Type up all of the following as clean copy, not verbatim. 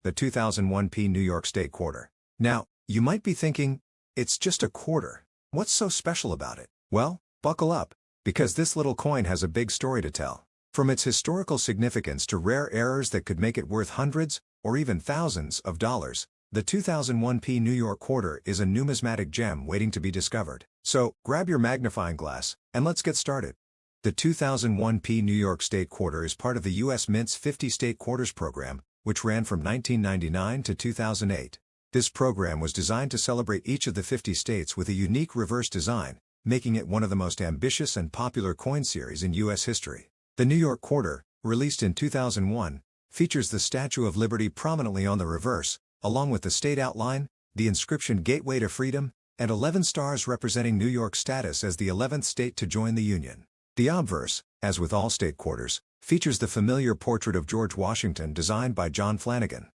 the 2001 New York State Quarter. Now, you might be thinking, it's just a quarter. What's so special about it? Well, buckle up, because this little coin has a big story to tell. From its historical significance to rare errors that could make it worth hundreds, or even thousands, of dollars, the 2001 New York Quarter is a numismatic gem waiting to be discovered. So, grab your magnifying glass, and let's get started. The 2001 New York State Quarter is part of the U.S. Mint's 50 State Quarters program, which ran from 1999 to 2008. This program was designed to celebrate each of the 50 states with a unique reverse design, making it one of the most ambitious and popular coin series in U.S. history. The New York Quarter, released in 2001, features the Statue of Liberty prominently on the reverse, along with the state outline, the inscription Gateway to Freedom, and 11 stars representing New York's status as the 11th state to join the Union. The obverse, as with all state quarters, features the familiar portrait of George Washington designed by John Flanagan.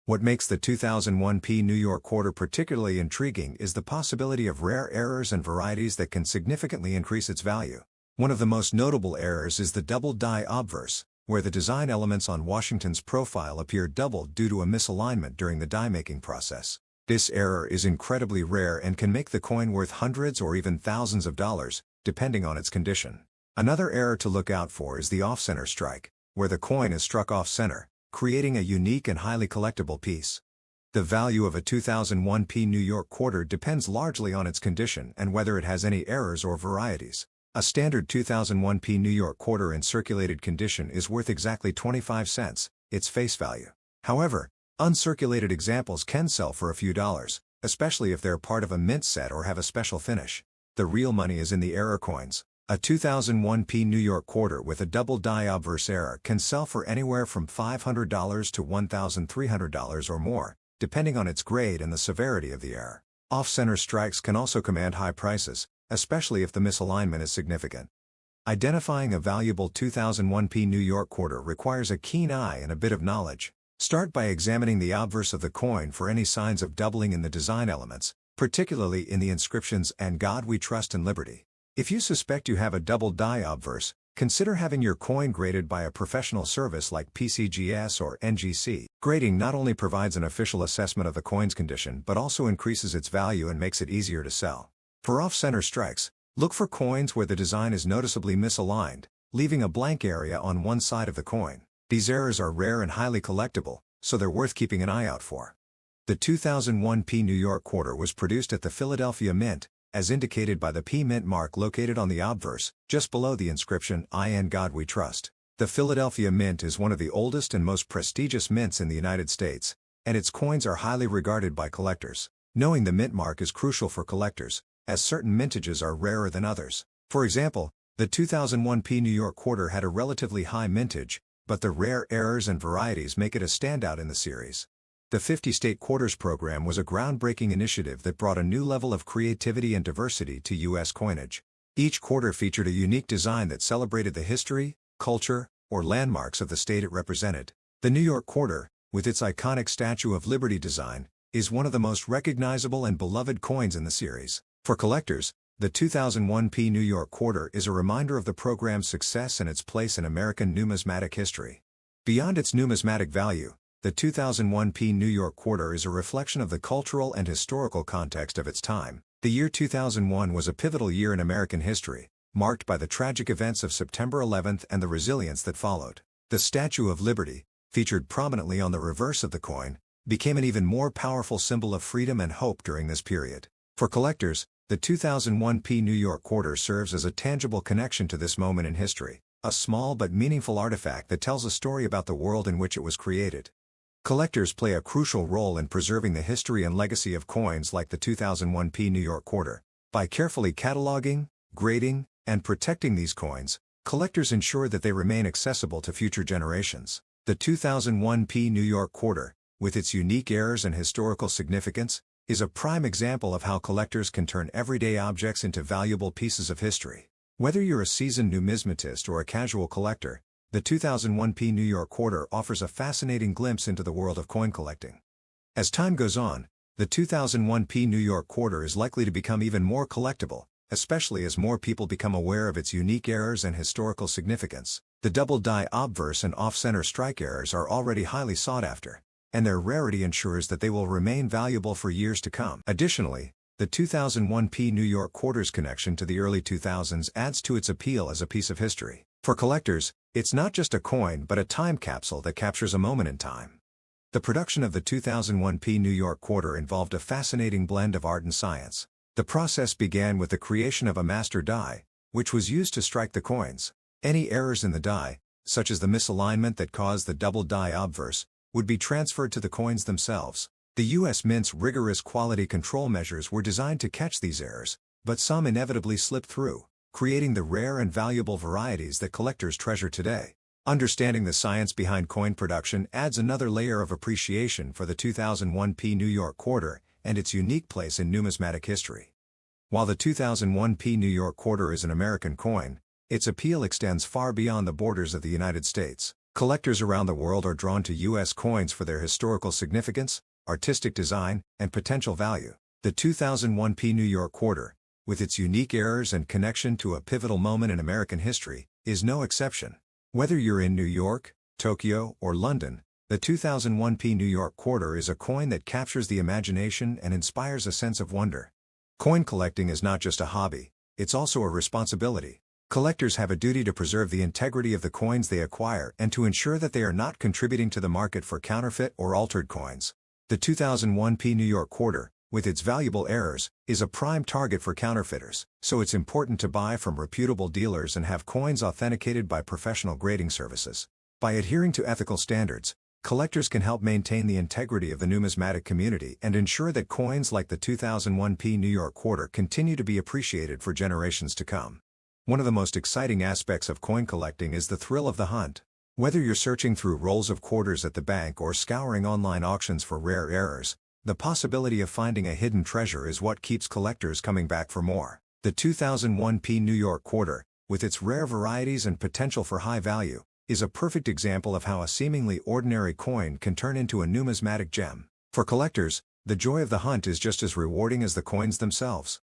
What makes the 2001 New York Quarter particularly intriguing is the possibility of rare errors and varieties that can significantly increase its value. One of the most notable errors is the double die obverse, where the design elements on Washington's profile appear doubled due to a misalignment during the die-making process. This error is incredibly rare and can make the coin worth hundreds or even thousands of dollars, depending on its condition. Another error to look out for is the off-center strike, where the coin is struck off-center, creating a unique and highly collectible piece. The value of a 2001 New York Quarter depends largely on its condition and whether it has any errors or varieties. A standard 2001 New York Quarter in circulated condition is worth exactly 25 cents, its face value. However, uncirculated examples can sell for a few dollars, especially if they're part of a mint set or have a special finish. The real money is in the error coins. A 2001 New York Quarter with a double die obverse error can sell for anywhere from $500 to $1,300 or more, depending on its grade and the severity of the error. Off-center strikes can also command high prices, especially if the misalignment is significant. Identifying a valuable 2001 New York Quarter requires a keen eye and a bit of knowledge. Start by examining the obverse of the coin for any signs of doubling in the design elements, particularly in the inscriptions "And God We Trust and Liberty." If you suspect you have a double die obverse, consider having your coin graded by a professional service like PCGS or NGC. Grading not only provides an official assessment of the coin's condition but also increases its value and makes it easier to sell. For off-center strikes, look for coins where the design is noticeably misaligned, leaving a blank area on one side of the coin. These errors are rare and highly collectible, so they're worth keeping an eye out for. The 2001 New York Quarter was produced at the Philadelphia Mint, as indicated by the P Mint mark located on the obverse, just below the inscription "In God We Trust." The Philadelphia Mint is one of the oldest and most prestigious mints in the United States, and its coins are highly regarded by collectors. Knowing the mint mark is crucial for collectors, as certain mintages are rarer than others. For example, the 2001 New York Quarter had a relatively high mintage, but the rare errors and varieties make it a standout in the series. The 50 State Quarters program was a groundbreaking initiative that brought a new level of creativity and diversity to U.S. coinage. Each quarter featured a unique design that celebrated the history, culture, or landmarks of the state it represented. The New York Quarter, with its iconic Statue of Liberty design, is one of the most recognizable and beloved coins in the series. For collectors, the 2001 New York Quarter is a reminder of the program's success and its place in American numismatic history. Beyond its numismatic value, the 2001 New York Quarter is a reflection of the cultural and historical context of its time. The year 2001 was a pivotal year in American history, marked by the tragic events of September 11th and the resilience that followed. The Statue of Liberty, featured prominently on the reverse of the coin, became an even more powerful symbol of freedom and hope during this period. For collectors, the 2001 New York Quarter serves as a tangible connection to this moment in history, a small but meaningful artifact that tells a story about the world in which it was created. Collectors play a crucial role in preserving the history and legacy of coins like the 2001 New York Quarter. By carefully cataloging, grading, and protecting these coins, collectors ensure that they remain accessible to future generations. The 2001 New York Quarter, with its unique errors and historical significance, is a prime example of how collectors can turn everyday objects into valuable pieces of history. Whether you're a seasoned numismatist or a casual collector, the 2001 New York Quarter offers a fascinating glimpse into the world of coin collecting. As time goes on, the 2001 New York Quarter is likely to become even more collectible, especially as more people become aware of its unique errors and historical significance. The double die obverse and off-center strike errors are already highly sought after, and their rarity ensures that they will remain valuable for years to come. Additionally, the 2001p New York quarter's connection to the early 2000s adds to its appeal as a piece of history. For collectors, it's not just a coin but a time capsule that captures a moment in time. The production of the 2001p New York quarter involved a fascinating blend of art and science. The process began with the creation of a master die, which was used to strike the coins. Any errors in the die, such as the misalignment that caused the double die obverse, would be transferred to the coins themselves. The U.S. Mint's rigorous quality control measures were designed to catch these errors, but some inevitably slipped through, creating the rare and valuable varieties that collectors treasure today. Understanding the science behind coin production adds another layer of appreciation for the 2001p New York quarter and its unique place in numismatic history. While the 2001p New York quarter is an American coin, its appeal extends far beyond the borders of the United States. Collectors around the world are drawn to U.S. coins for their historical significance, artistic design, and potential value. The 2001p New York quarter, with its unique errors and connection to a pivotal moment in American history, is no exception. Whether you're in New York, Tokyo, or London, the 2001p New York quarter is a coin that captures the imagination and inspires a sense of wonder. Coin collecting is not just a hobby, it's also a responsibility. Collectors have a duty to preserve the integrity of the coins they acquire and to ensure that they are not contributing to the market for counterfeit or altered coins. The 2001p New York quarter, with its valuable errors, is a prime target for counterfeiters, so it's important to buy from reputable dealers and have coins authenticated by professional grading services. By adhering to ethical standards, collectors can help maintain the integrity of the numismatic community and ensure that coins like the 2001p New York quarter continue to be appreciated for generations to come. One of the most exciting aspects of coin collecting is the thrill of the hunt. Whether you're searching through rolls of quarters at the bank or scouring online auctions for rare errors, the possibility of finding a hidden treasure is what keeps collectors coming back for more. The 2001p New York quarter, with its rare varieties and potential for high value, is a perfect example of how a seemingly ordinary coin can turn into a numismatic gem. For collectors, the joy of the hunt is just as rewarding as the coins themselves.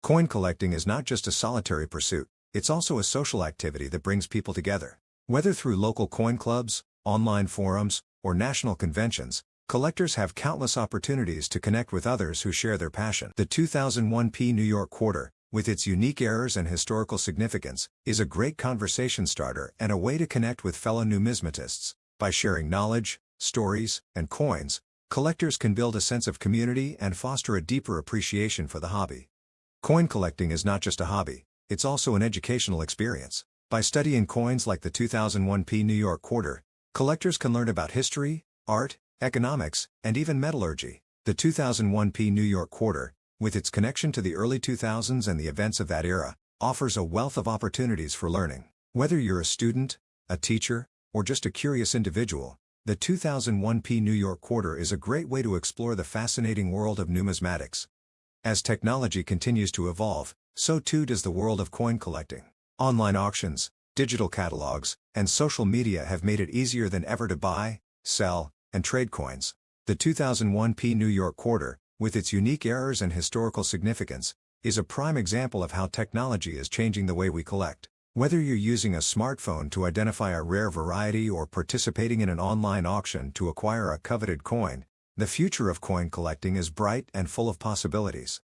Coin collecting is not just a solitary pursuit, it's also a social activity that brings people together. Whether through local coin clubs, online forums, or national conventions, collectors have countless opportunities to connect with others who share their passion. The 2001p New York quarter, with its unique errors and historical significance, is a great conversation starter and a way to connect with fellow numismatists. By sharing knowledge, stories, and coins, collectors can build a sense of community and foster a deeper appreciation for the hobby. Coin collecting is not just a hobby, it's also an educational experience. By studying coins like the 2001p New York quarter, collectors can learn about history, art, economics, and even metallurgy. The 2001p New York quarter, with its connection to the early 2000s and the events of that era, offers a wealth of opportunities for learning. Whether you're a student, a teacher, or just a curious individual, the 2001p New York quarter is a great way to explore the fascinating world of numismatics. As technology continues to evolve, so too does the world of coin collecting. Online auctions, digital catalogs, and social media have made it easier than ever to buy, sell, and trade coins. The 2001p New York quarter, with its unique errors and historical significance, is a prime example of how technology is changing the way we collect. Whether you're using a smartphone to identify a rare variety or participating in an online auction to acquire a coveted coin, the future of coin collecting is bright and full of possibilities.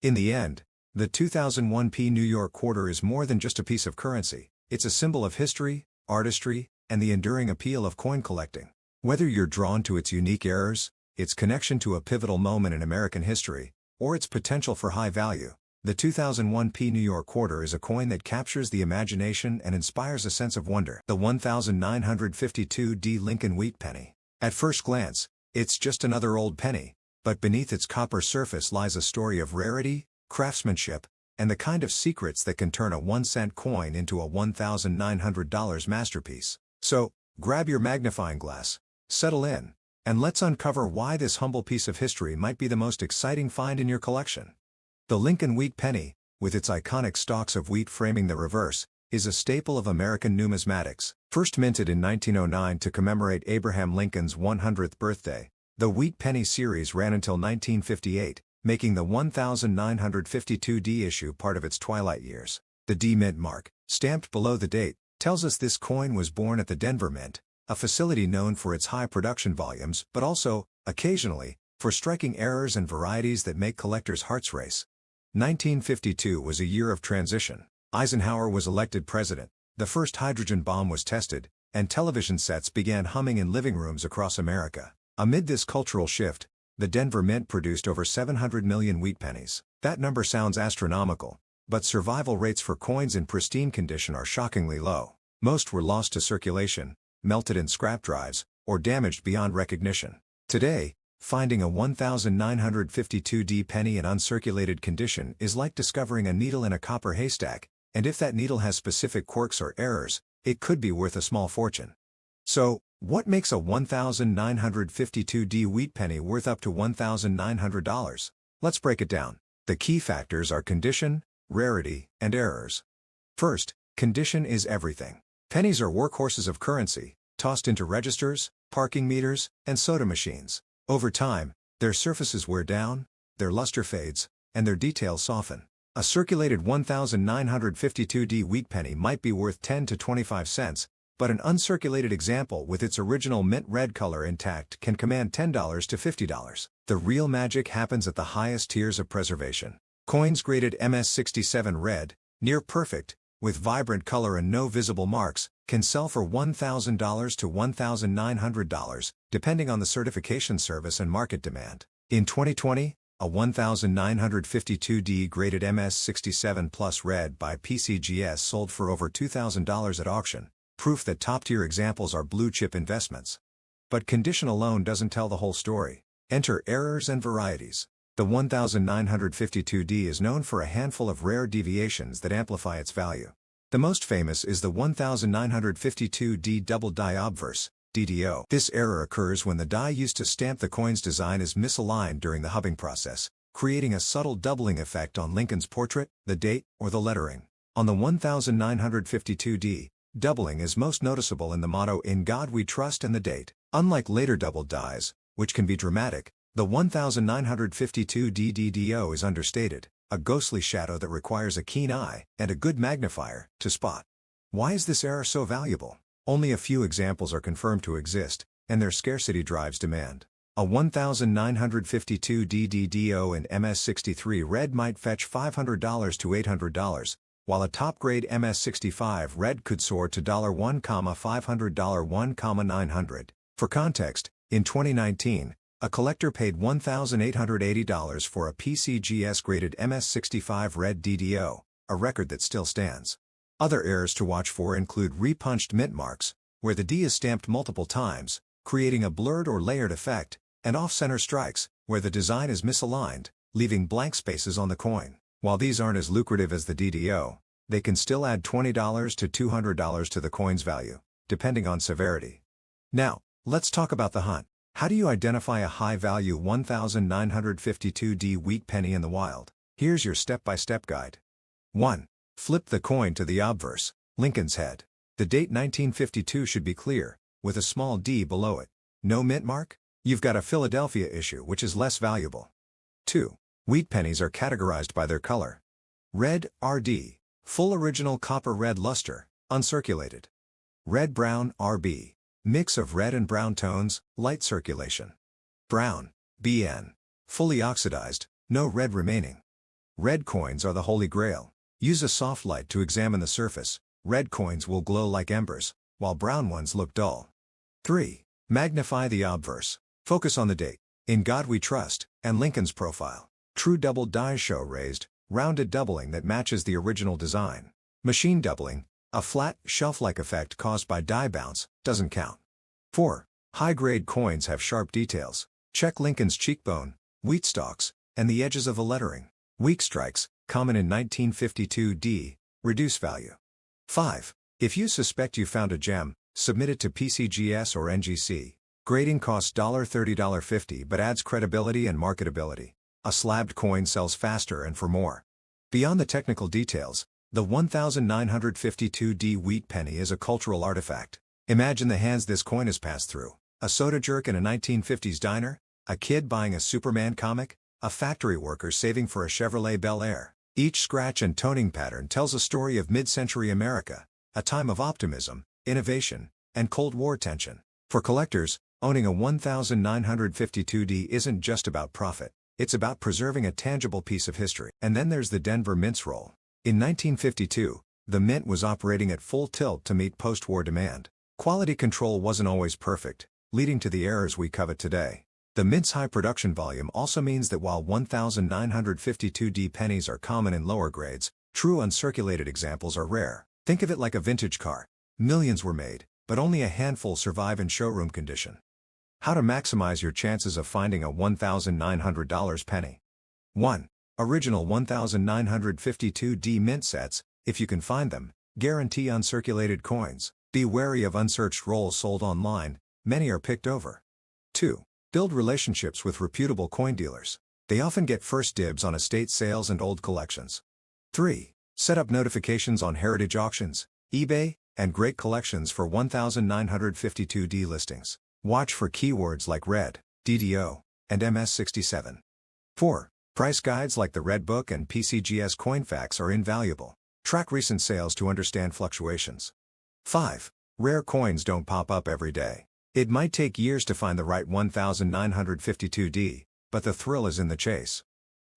In the end, the 2001p New York quarter is more than just a piece of currency, it's a symbol of history, artistry, and the enduring appeal of coin collecting. Whether you're drawn to its unique errors, its connection to a pivotal moment in American history, or its potential for high value, the 2001p New York quarter is a coin that captures the imagination and inspires a sense of wonder. The 1952 Lincoln Wheat Penny. At first glance, it's just another old penny, but beneath its copper surface lies a story of rarity, craftsmanship, and the kind of secrets that can turn a 1-cent coin into a $1,900 masterpiece. So, grab your magnifying glass, settle in, and let's uncover why this humble piece of history might be the most exciting find in your collection. The Lincoln Wheat Penny, with its iconic stalks of wheat framing the reverse, is a staple of American numismatics. First minted in 1909 to commemorate Abraham Lincoln's 100th birthday, the Wheat Penny series ran until 1958, making the 1952 issue part of its twilight years. The D Mint mark, stamped below the date, tells us this coin was born at the Denver Mint, a facility known for its high production volumes but also, occasionally, for striking errors and varieties that make collectors' hearts race. 1952 was a year of transition. Eisenhower was elected president, the first hydrogen bomb was tested, and television sets began humming in living rooms across America. Amid this cultural shift, the Denver Mint produced over 700 million wheat pennies. That number sounds astronomical, but survival rates for coins in pristine condition are shockingly low. Most were lost to circulation, melted in scrap drives, or damaged beyond recognition. Today, finding a 1952D penny in uncirculated condition is like discovering a needle in a copper haystack, and if that needle has specific quirks or errors, it could be worth a small fortune. So, what makes a 1952D wheat penny worth up to $1,900? Let's break it down. The key factors are condition, rarity, and errors. First, condition is everything. Pennies are workhorses of currency, tossed into registers, parking meters, and soda machines. Over time, their surfaces wear down, their luster fades, and their details soften. A circulated 1952D wheat penny might be worth 10 to 25 cents, but an uncirculated example with its original mint red color intact can command $10 to $50. The real magic happens at the highest tiers of preservation. Coins graded MS67 red, near perfect, with vibrant color and no visible marks, can sell for $1,000 to $1,900, depending on the certification service and market demand. In 2020, a 1952D graded MS67 Plus red by PCGS sold for over $2,000 at auction, proof that top-tier examples are blue-chip investments. But condition alone doesn't tell the whole story. Enter errors and varieties. The 1952D is known for a handful of rare deviations that amplify its value. The most famous is the 1952D double die obverse, DDO. This error occurs when the die used to stamp the coin's design is misaligned during the hubbing process, creating a subtle doubling effect on Lincoln's portrait, the date, or the lettering. On the 1952D, doubling is most noticeable in the motto "In God We Trust" and the date. Unlike later doubled dies, which can be dramatic, the 1952D DDO is understated, a ghostly shadow that requires a keen eye and a good magnifier to spot. Why is this error so valuable? Only a few examples are confirmed to exist, and their scarcity drives demand. A 1952D DDO in MS63 red might fetch $500 to $800, while a top-grade MS65 red could soar to $1,500 $1,900. For context, in 2019, a collector paid $1,880 for a PCGS-graded MS65 red DDO, a record that still stands. Other errors to watch for include repunched mint marks, where the D is stamped multiple times, creating a blurred or layered effect, and off-center strikes, where the design is misaligned, leaving blank spaces on the coin. While these aren't as lucrative as the DDO, they can still add $20 to $200 to the coin's value, depending on severity. Now, let's talk about the hunt. How do you identify a high-value 1952D wheat penny in the wild? Here's your step-by-step guide. 1. Flip the coin to the obverse, Lincoln's head. The date 1952 should be clear, with a small d below it. No mint mark? You've got a Philadelphia issue, which is less valuable. 2. Wheat pennies are categorized by their color. Red, RD, full original copper red luster, uncirculated. Red-brown, RB, mix of red and brown tones, light circulation. Brown, BN, fully oxidized, no red remaining. Red coins are the holy grail. Use a soft light to examine the surface. Red coins will glow like embers, while brown ones look dull. 3. Magnify the obverse. Focus on the date, "In God We Trust," and Lincoln's profile. True double dies show raised, rounded doubling that matches the original design. Machine doubling, a flat, shelf-like effect caused by die bounce, doesn't count. 4. High-grade coins have sharp details. Check Lincoln's cheekbone, wheat stalks, and the edges of the lettering. Weak strikes, common in 1952D, reduce value. 5. If you suspect you found a gem, submit it to PCGS or NGC. Grading costs $30 to $50 but adds credibility and marketability. A slabbed coin sells faster and for more. Beyond the technical details, the 1952D wheat penny is a cultural artifact. Imagine the hands this coin has passed through. A soda jerk in a 1950s diner, a kid buying a Superman comic, a factory worker saving for a Chevrolet Bel Air. Each scratch and toning pattern tells a story of mid-century America, a time of optimism, innovation, and Cold War tension. For collectors, owning a 1952D isn't just about profit, it's about preserving a tangible piece of history. And then there's the Denver Mint's role. In 1952, the Mint was operating at full tilt to meet post-war demand. Quality control wasn't always perfect, leading to the errors we covet today. The Mint's high production volume also means that while 1952D pennies are common in lower grades, true uncirculated examples are rare. Think of it like a vintage car. Millions were made, but only a handful survive in showroom condition. How to maximize your chances of finding a $1,900 penny. 1. Original 1952D Mint sets, if you can find them, guarantee uncirculated coins. Be wary of unsearched rolls sold online, many are picked over. 2. Build relationships with reputable coin dealers. They often get first dibs on estate sales and old collections. 3. Set up notifications on heritage auctions, eBay, and great collections for 1952D listings. Watch for keywords like red, DDO, and MS67. 4. Price guides like the Red Book and PCGS CoinFacts are invaluable. Track recent sales to understand fluctuations. 5. Rare coins don't pop up every day. It might take years to find the right 1952D, but the thrill is in the chase.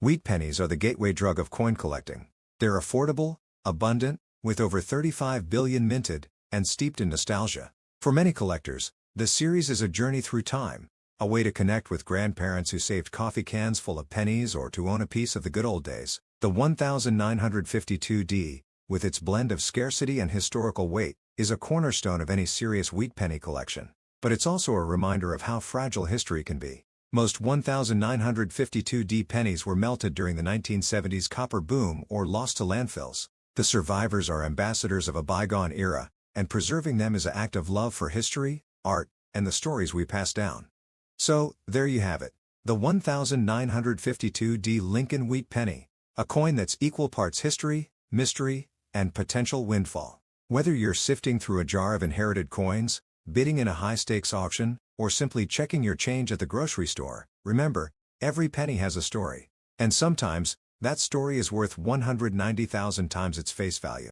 Wheat pennies are the gateway drug of coin collecting. They're affordable, abundant, with over 35 billion minted, and steeped in nostalgia. For many collectors, the series is a journey through time, a way to connect with grandparents who saved coffee cans full of pennies or to own a piece of the good old days. The 1952D, with its blend of scarcity and historical weight, is a cornerstone of any serious wheat penny collection. But it's also a reminder of how fragile history can be. Most 1952D pennies were melted during the 1970s copper boom or lost to landfills. The survivors are ambassadors of a bygone era, and preserving them is an act of love for history, art, and the stories we pass down. So, there you have it. The 1952D Lincoln Wheat Penny. A coin that's equal parts history, mystery, and potential windfall. Whether you're sifting through a jar of inherited coins, bidding in a high-stakes auction, or simply checking your change at the grocery store, remember, every penny has a story. And sometimes, that story is worth 190,000 times its face value.